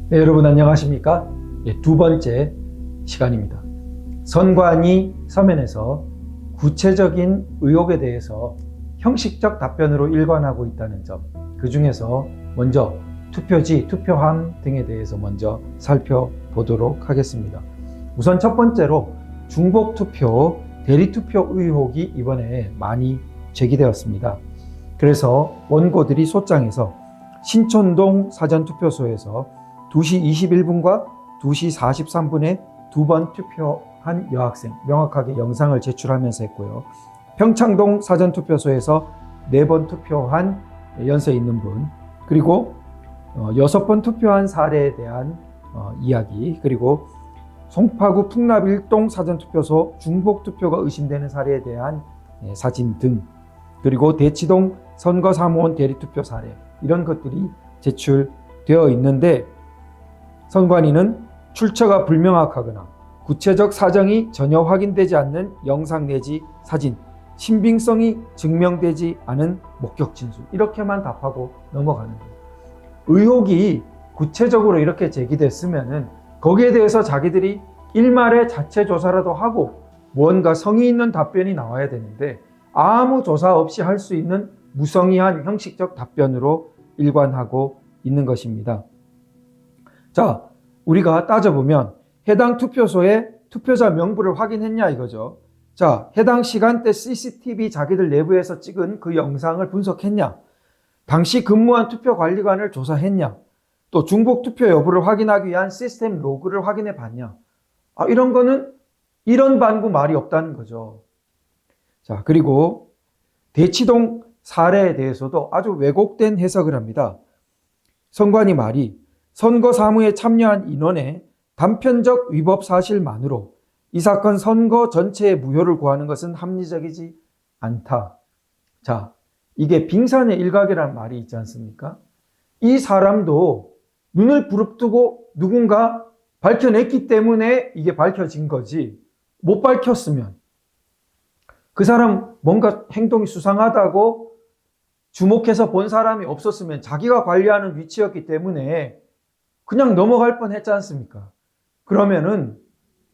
네, 여러분 안녕하십니까? 두 번째 시간입니다. 선관위 서면에서 구체적인 의혹에 대해서 형식적 답변으로 일관하고 있다는 점, 그 중에서 먼저 투표지, 투표함 등에 대해서 먼저 살펴보도록 하겠습니다. 우선 첫 번째로 중복투표, 대리투표 의혹이 이번에 많이 제기되었습니다. 그래서 원고들이 소장에서 신촌동 사전투표소에서 2시 21분과 2시 43분에 두 번 투표한 여학생, 명확하게 영상을 제출하면서 했고요. 평창동 사전투표소에서 4번 투표한 연세 있는 분, 그리고 6번 투표한 사례에 대한 이야기, 그리고 송파구 풍납일동 사전투표소 중복투표가 의심되는 사례에 대한 사진 등, 그리고 대치동 선거사무원 대리투표 사례, 이런 것들이 제출되어 있는데, 선관위는 출처가 불명확하거나 구체적 사정이 전혀 확인되지 않는 영상 내지 사진, 신빙성이 증명되지 않은 목격 진술, 이렇게만 답하고 넘어가는 거예요. 의혹이 구체적으로 이렇게 제기됐으면은 거기에 대해서 자기들이 일말의 자체 조사라도 하고 뭔가 성의 있는 답변이 나와야 되는데, 아무 조사 없이 할 수 있는 무성의한 형식적 답변으로 일관하고 있는 것입니다. 자, 우리가 따져보면 해당 투표소에 투표자 명부를 확인했냐 이거죠. 자, 해당 시간대 CCTV 자기들 내부에서 찍은 그 영상을 분석했냐, 당시 근무한 투표관리관을 조사했냐, 또 중복 투표 여부를 확인하기 위한 시스템 로그를 확인해 봤냐, 이런 거는 이런 반구 말이 없다는 거죠. 자, 그리고 대치동 사례에 대해서도 아주 왜곡된 해석을 합니다. 선관위 말이 선거 사무에 참여한 인원의 단편적 위법 사실만으로 이 사건 선거 전체의 무효를 구하는 것은 합리적이지 않다. 자, 이게 빙산의 일각이라는 말이 있지 않습니까? 이 사람도 눈을 부릅뜨고 누군가 밝혀냈기 때문에 이게 밝혀진 거지, 못 밝혔으면 그 사람 뭔가 행동이 수상하다고 주목해서 본 사람이 없었으면 자기가 관리하는 위치였기 때문에 그냥 넘어갈 뻔했지 않습니까? 그러면은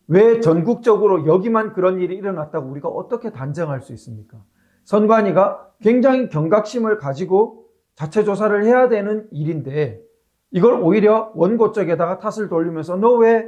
왜 전국적으로 여기만 그런 일이 일어났다고 우리가 어떻게 단정할 수 있습니까? 선관위가 굉장히 경각심을 가지고 자체 조사를 해야 되는 일인데, 이걸 오히려 원고 쪽에다가 탓을 돌리면서 너 왜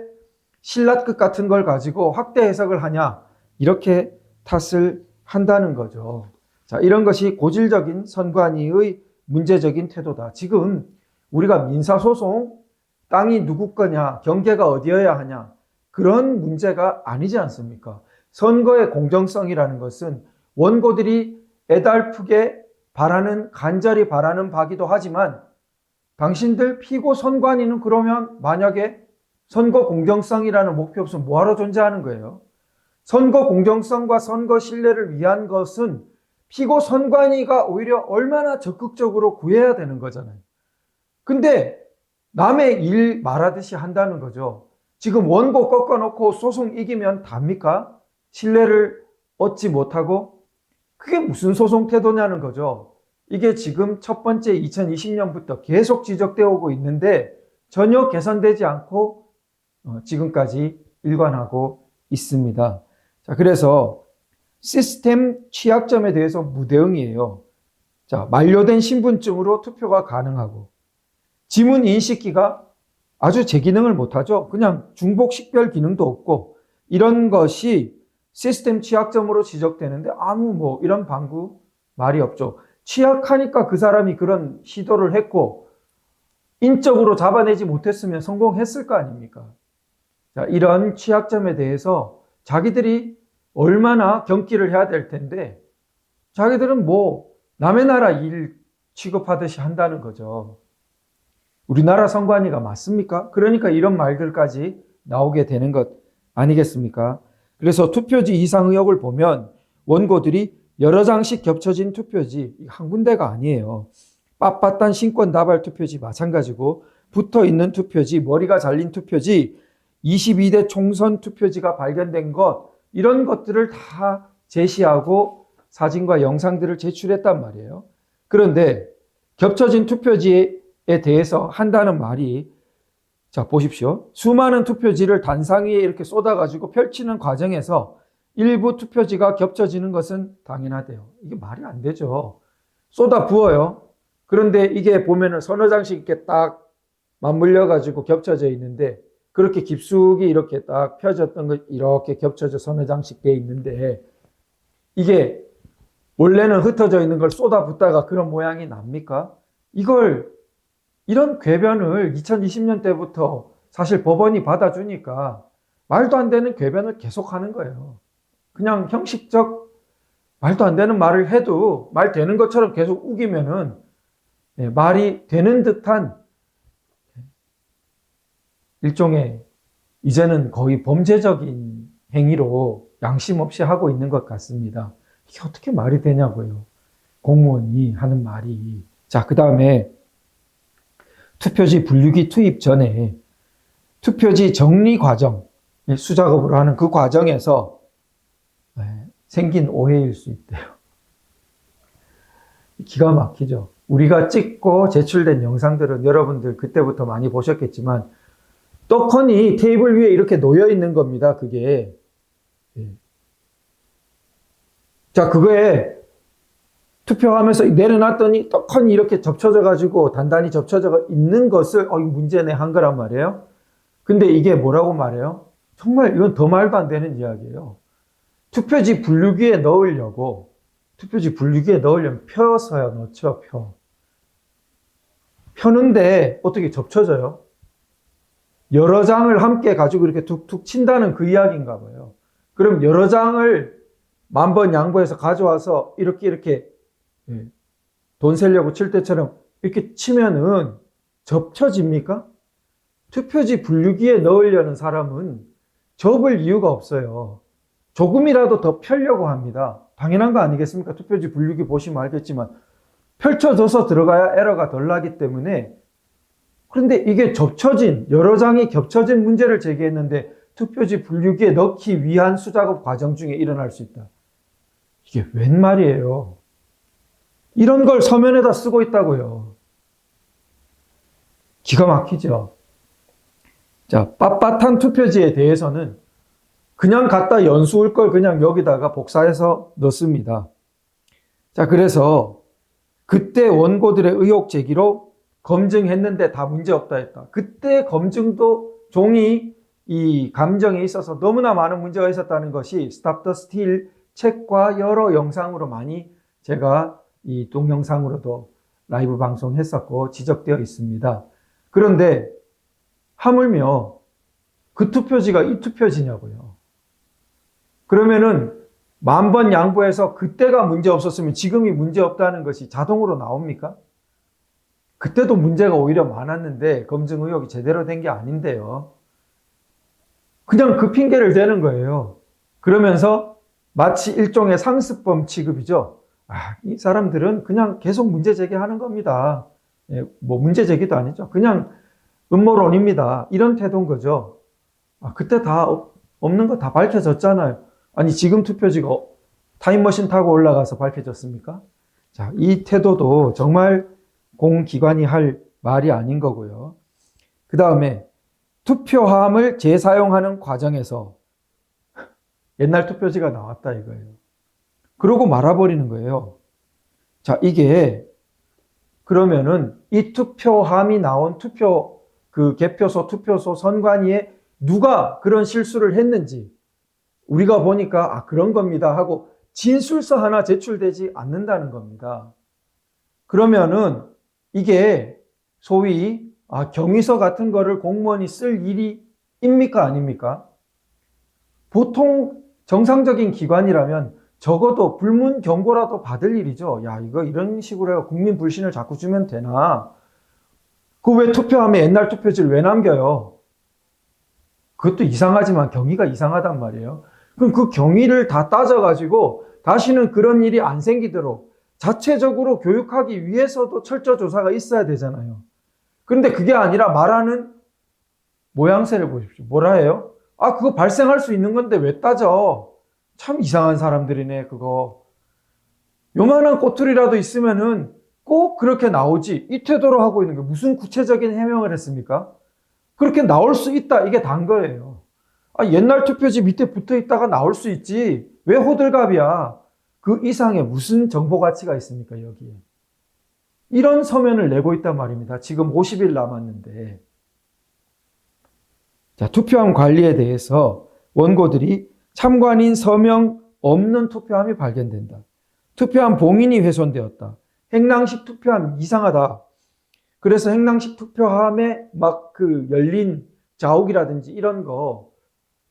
신라끝 같은 걸 가지고 확대 해석을 하냐, 이렇게 탓을 한다는 거죠. 자, 이런 것이 고질적인 선관위의 문제적인 태도다. 지금 우리가 민사소송, 땅이 누구 거냐, 경계가 어디여야 하냐, 그런 문제가 아니지 않습니까? 선거의 공정성이라는 것은 원고들이 애달프게 바라는, 간절히 바라는 바기도 하지만, 당신들 피고 선관위는 그러면 만약에 선거 공정성이라는 목표 없으면 뭐하러 존재하는 거예요? 선거 공정성과 선거 신뢰를 위한 것은 피고 선관위가 오히려 얼마나 적극적으로 구해야 되는 거잖아요. 근데 남의 일 말하듯이 한다는 거죠. 지금 원고 꺾어놓고 소송 이기면 답니까? 신뢰를 얻지 못하고? 그게 무슨 소송 태도냐는 거죠. 이게 지금 첫 번째 2020년부터 계속 지적되어 오고 있는데 전혀 개선되지 않고 지금까지 일관하고 있습니다. 자, 그래서 시스템 취약점에 대해서 무대응이에요. 자, 만료된 신분증으로 투표가 가능하고, 지문 인식기가 아주 제 기능을 못하죠. 그냥 중복 식별 기능도 없고, 이런 것이 시스템 취약점으로 지적되는데 아무 이런 방구 말이 없죠. 취약하니까 그 사람이 그런 시도를 했고, 인적으로 잡아내지 못했으면 성공했을 거 아닙니까? 자, 이런 취약점에 대해서 자기들이 얼마나 경기를 해야 될 텐데, 자기들은 남의 나라 일 취급하듯이 한다는 거죠. 우리나라 선관위가 맞습니까? 그러니까 이런 말들까지 나오게 되는 것 아니겠습니까? 그래서 투표지 이상 의혹을 보면 원고들이 여러 장씩 겹쳐진 투표지, 한 군데가 아니에요. 빳빳한 신권 다발 투표지 마찬가지고, 붙어있는 투표지, 머리가 잘린 투표지, 22대 총선 투표지가 발견된 것, 이런 것들을 다 제시하고 사진과 영상들을 제출했단 말이에요. 그런데 겹쳐진 투표지에 대해서 한다는 말이 자, 보십시오. 수많은 투표지를 단상 위에 이렇게 쏟아가지고 펼치는 과정에서 일부 투표지가 겹쳐지는 것은 당연하대요. 이게 말이 안 되죠. 쏟아 부어요. 그런데 이게 보면은 서너 장씩 이렇게 딱 맞물려가지고 겹쳐져 있는데, 그렇게 깊숙이 이렇게 딱 펴졌던 것 이렇게 겹쳐져 서너 장씩 돼 있는데, 이게 원래는 흩어져 있는 걸 쏟아붓다가 그런 모양이 납니까? 이런 궤변을 2020년 때부터 사실 법원이 받아주니까 말도 안 되는 궤변을 계속 하는 거예요. 그냥 형식적 말도 안 되는 말을 해도 말 되는 것처럼 계속 우기면은 말이 되는 듯한 일종의 이제는 거의 범죄적인 행위로 양심 없이 하고 있는 것 같습니다. 이게 어떻게 말이 되냐고요. 공무원이 하는 말이. 자, 그 다음에 투표지 분류기 투입 전에 투표지 정리 과정, 수작업으로 하는 그 과정에서 생긴 오해일 수 있대요. 기가 막히죠. 우리가 찍고 제출된 영상들은 여러분들 그때부터 많이 보셨겠지만 떡하니 테이블 위에 이렇게 놓여 있는 겁니다. 그게. 자, 그거에 투표하면서 내려놨더니 떡하니 이렇게 접쳐져 가지고 단단히 접쳐져 있는 것을 이거 문제네 한 거란 말이에요. 근데 이게 뭐라고 말해요? 정말 이건 더 말도 안 되는 이야기예요. 투표지 분류기에 넣으려면 펴서야 넣죠. 펴는데 어떻게 접쳐져요? 여러 장을 함께 가지고 이렇게 툭툭 친다는 그 이야기인가 봐요. 그럼 여러 장을 만번 양보해서 가져와서 이렇게 돈 세려고 칠 때처럼 이렇게 치면은 접쳐집니까? 투표지 분류기에 넣으려는 사람은 접을 이유가 없어요. 조금이라도 더 펴려고 합니다. 당연한 거 아니겠습니까? 투표지 분류기 보시면 알겠지만 펼쳐져서 들어가야 에러가 덜 나기 때문에. 그런데 이게 여러 장이 겹쳐진 문제를 제기했는데 투표지 분류기에 넣기 위한 수작업 과정 중에 일어날 수 있다. 이게 웬 말이에요? 이런 걸 서면에다 쓰고 있다고요. 기가 막히죠? 자, 빳빳한 투표지에 대해서는 그냥 갖다 연수할 걸 그냥 여기다가 복사해서 넣습니다. 자, 그래서 그때 원고들의 의혹 제기로 검증했는데 다 문제없다 했다. 그때 검증도 종이 이 감정에 있어서 너무나 많은 문제가 있었다는 것이 스탑 더 스틸 책과 여러 영상으로 많이 제가 이 동영상으로도 라이브 방송했었고 지적되어 있습니다. 그런데 하물며 그 투표지가 이 투표지냐고요. 그러면은 만번 양보해서 그때가 문제 없었으면 지금이 문제 없다는 것이 자동으로 나옵니까? 그때도 문제가 오히려 많았는데 검증 의혹이 제대로 된 게 아닌데요. 그냥 그 핑계를 대는 거예요. 그러면서 마치 일종의 상습범 취급이죠. 이 사람들은 그냥 계속 문제 제기하는 겁니다. 뭐 문제 제기도 아니죠. 그냥 음모론입니다. 이런 태도인 거죠. 그때 다 없는 거 다 밝혀졌잖아요. 아니 지금 투표지가 타임머신 타고 올라가서 밝혀졌습니까? 자, 이 태도도 정말 공기관이 할 말이 아닌 거고요. 그 다음에 투표함을 재사용하는 과정에서 옛날 투표지가 나왔다 이거예요. 그러고 말아버리는 거예요. 자, 이게 그러면은 이 투표함이 나온 개표소, 투표소 선관위에 누가 그런 실수를 했는지 우리가 보니까 그런 겁니다 하고 진술서 하나 제출되지 않는다는 겁니다. 그러면은 이게 소위 경위서 같은 거를 공무원이 쓸 일이입니까 아닙니까? 보통 정상적인 기관이라면 적어도 불문 경고라도 받을 일이죠. 이거 이런 식으로 해서 국민 불신을 자꾸 주면 되나? 왜 투표함에 옛날 투표지를 왜 남겨요? 그것도 이상하지만 경위가 이상하단 말이에요. 그럼 그 경위를 다 따져가지고 다시는 그런 일이 안 생기도록 자체적으로 교육하기 위해서도 철저 조사가 있어야 되잖아요. 그런데 그게 아니라 말하는 모양새를 보십시오. 뭐라 해요? 그거 발생할 수 있는 건데 왜 따져? 참 이상한 사람들이네, 그거. 요만한 꼬투리라도 있으면은 꼭 그렇게 나오지. 이 태도로 하고 있는 게 무슨 구체적인 해명을 했습니까? 그렇게 나올 수 있다. 이게 단 거예요. 옛날 투표지 밑에 붙어 있다가 나올 수 있지. 왜 호들갑이야? 그 이상의 무슨 정보 가치가 있습니까, 여기에? 이런 서면을 내고 있단 말입니다. 지금 50일 남았는데. 자, 투표함 관리에 대해서 원고들이 참관인 서명 없는 투표함이 발견된다. 투표함 봉인이 훼손되었다. 행랑식 투표함 이상하다. 그래서 행랑식 투표함에 막 그 열린 자욱이라든지 이런 거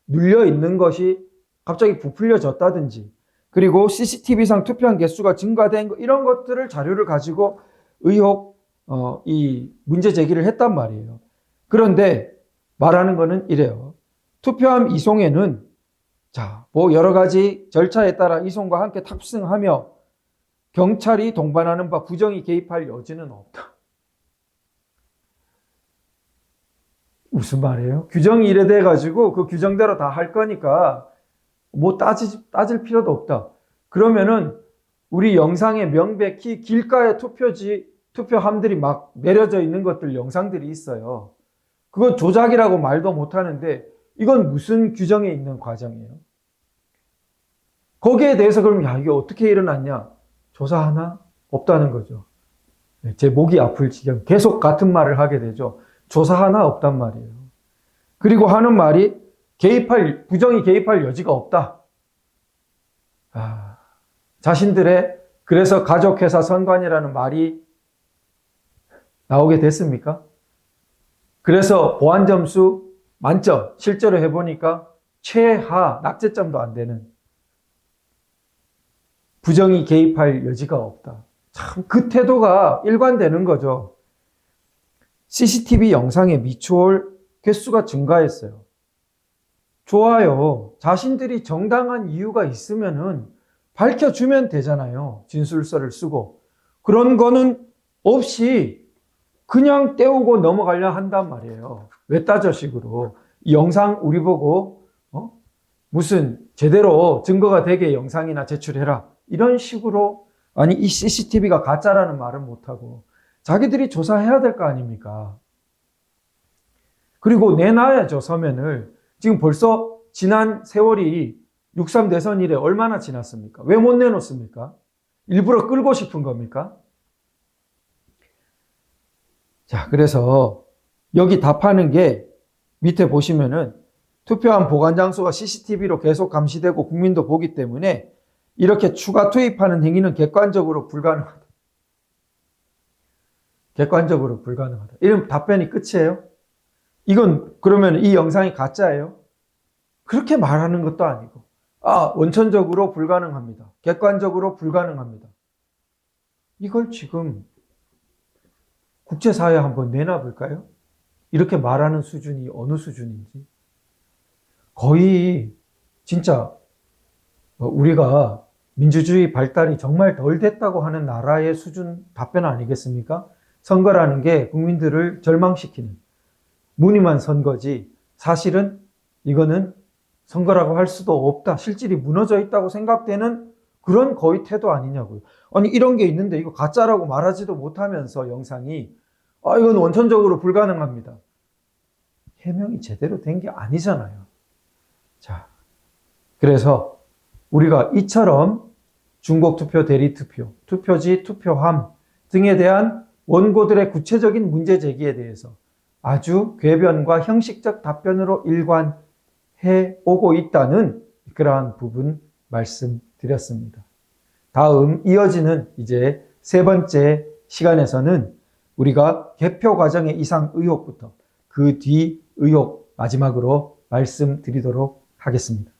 눌려 있는 것이 갑자기 부풀려졌다든지, 그리고 CCTV상 투표한 개수가 증가된 거, 이런 것들을 자료를 가지고 이 문제 제기를 했단 말이에요. 그런데 말하는 거는 이래요. 투표함 이송에는 여러 가지 절차에 따라 이송과 함께 탑승하며 경찰이 동반하는 바 부정이 개입할 여지는 없다. 무슨 말이에요? 규정이 이래 돼가지고 그 규정대로 다 할 거니까 뭐 따질 필요도 없다. 그러면은 우리 영상에 명백히 길가에 투표함들이 막 내려져 있는 것들 영상들이 있어요. 그건 조작이라고 말도 못 하는데 이건 무슨 규정에 있는 과정이에요? 거기에 대해서 그럼 이게 어떻게 일어났냐? 조사하나? 없다는 거죠. 제 목이 아플 지경. 계속 같은 말을 하게 되죠. 조사하나? 없단 말이에요. 그리고 하는 말이 부정이 개입할 여지가 없다. 자신들의 그래서 가족회사 선관이라는 말이 나오게 됐습니까? 그래서 보안 점수 만점, 실제로 해보니까 최하, 낙제점도 안 되는, 부정이 개입할 여지가 없다. 참 그 태도가 일관되는 거죠. CCTV 영상에 미추홀 개수가 증가했어요. 좋아요. 자신들이 정당한 이유가 있으면은 밝혀주면 되잖아요. 진술서를 쓰고. 그런 거는 없이 그냥 떼우고 넘어가려 한단 말이에요. 외따져식으로. 이 영상 우리 보고 무슨 제대로 증거가 되게 영상이나 제출해라. 이런 식으로, 아니 이 CCTV가 가짜라는 말은 못하고 자기들이 조사해야 될 거 아닙니까? 그리고 내놔야죠, 서면을. 지금 벌써 지난 세월이 6.3 대선 이래 얼마나 지났습니까? 왜 못 내놓습니까? 일부러 끌고 싶은 겁니까? 자, 그래서 여기 답하는 게 밑에 보시면은 투표함 보관 장소가 CCTV로 계속 감시되고 국민도 보기 때문에 이렇게 추가 투입하는 행위는 객관적으로 불가능하다. 객관적으로 불가능하다. 이런 답변이 끝이에요? 이건 그러면 이 영상이 가짜예요? 그렇게 말하는 것도 아니고, 원천적으로 불가능합니다. 객관적으로 불가능합니다. 이걸 지금 국제사회에 한번 내놔 볼까요? 이렇게 말하는 수준이 어느 수준인지. 거의 진짜 우리가 민주주의 발달이 정말 덜 됐다고 하는 나라의 수준 답변 아니겠습니까? 선거라는 게 국민들을 절망시키는 무늬만 선거지, 사실은 이거는 선거라고 할 수도 없다, 실질이 무너져 있다고 생각되는 그런 거의 태도 아니냐고요. 아니 이런 게 있는데 이거 가짜라고 말하지도 못하면서 영상이 이건 원천적으로 불가능합니다. 해명이 제대로 된 게 아니잖아요. 자, 그래서 우리가 이처럼 중복투표, 대리투표, 투표지, 투표함 등에 대한 원고들의 구체적인 문제 제기에 대해서 아주 궤변과 형식적 답변으로 일관해 오고 있다는 그러한 부분 말씀드렸습니다. 다음 이어지는 이제 세 번째 시간에서는 우리가 개표 과정의 이상 의혹부터 그 뒤 의혹 마지막으로 말씀드리도록 하겠습니다.